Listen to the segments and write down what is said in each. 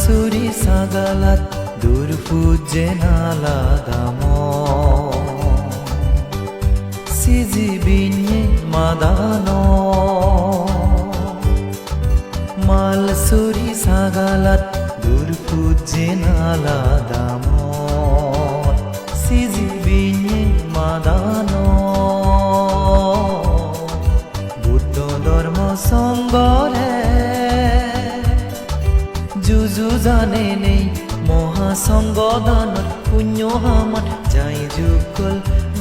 suri sagalat durfuje naladamo sizi binye madano mal suri sagalat durfuje naladamo sizi binye madano buddho dharma sangore जुजु जाने नहीं महासंगदान पुण्य हामत जाई जुगल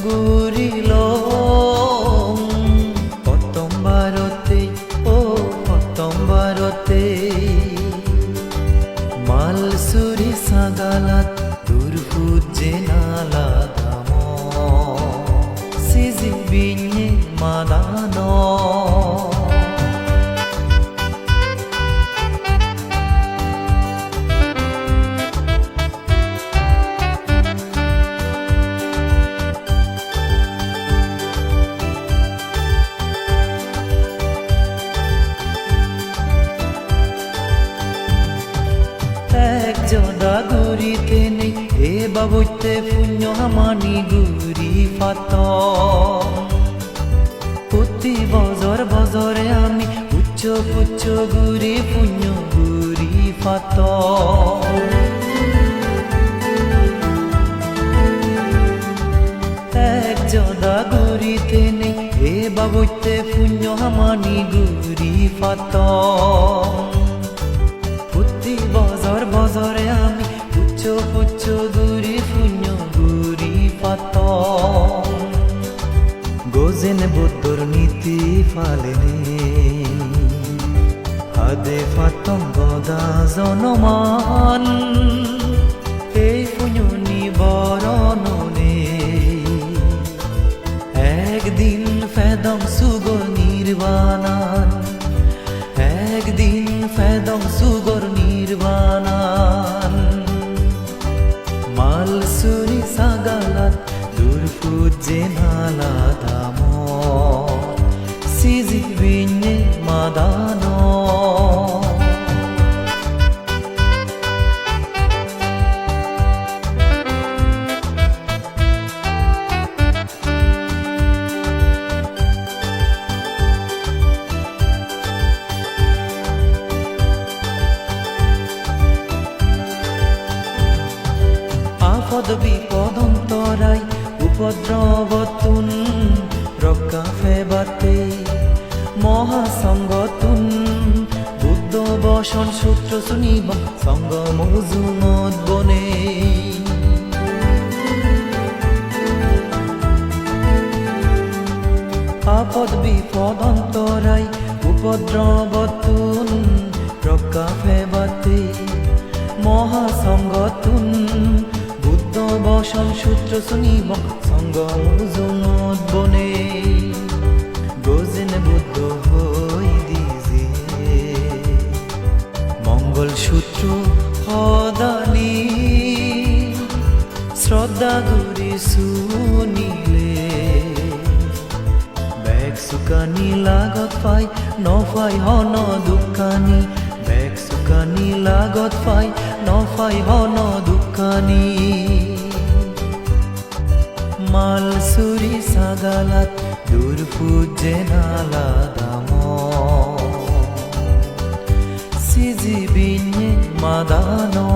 गुरिलो प्रथम भारते ओ प्रथम भारते मालसुरी सागालात दुर्फुजे नालादामो सिजी बिन्ये मादानो joda guri tene e babutte punyo hamani guri fato putti bozore ami puccho guri punyo guri fato ek joda guri tene e babutte punyo hamani guri fato বজরে আমি পুচ্ছো গুরি ফুন্য গুরি পাত গোজেন বুদ্ধর নীতি ফালেনে হাদে ফাতম গদা জনমান এই ফুন্য নিবরণনে একদিন ফেদম সুগর নির্বাণান একদিন ফেদম সুগর নির্বাণান মালসুরি সাগালাত দুর্ফুজে নালাদামো সিজি বিন্যে মাদানো পদ বিপদন্তরাই উপদ্রবতুন রক্ষা ফেবাতে মহাসঙ্গতুন বুদ্ধ বসন সূত্র শুনিব সঙ্গ মজুমত বনে আপদ বিপদন্তরাই উপদ্রবতুন রক্ষা ফেবাতে মহাসঙ্গতুন বসন সূত্র শুনিব সঙ্গ মজুমত বনে গোজেন বুদ্ধ হই দিজে মঙ্গল সূত্র হদানি শ্রদ্ধা গুরি শুনিলে বেগ সুকানি লাগত পাই নফাই হন দুঃখানি বেগ সুকানি লাগত পাই নফাই হন দুঃখানি মালসুরি সাগালাত দুর্ফুজে নালাদামো সিজি বিন্যে মাদানো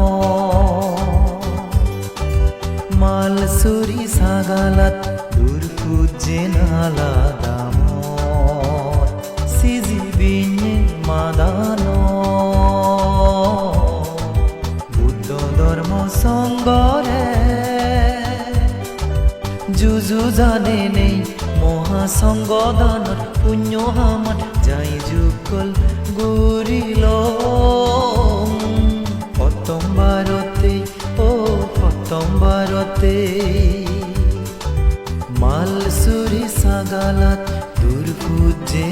মালসুরি সাগালাত দুর্ফুজে নালাদামো সিজি বিন্যে মাদানো বুদ্ধ ধর্ম সঙ্গরে जुजु जाने नहीं महासंगदान पुण्य हामत जाई जुगल गुरिलो प्रथम भारते ओ प्रथम भारते मालसुरी सागालात दुर्फुजे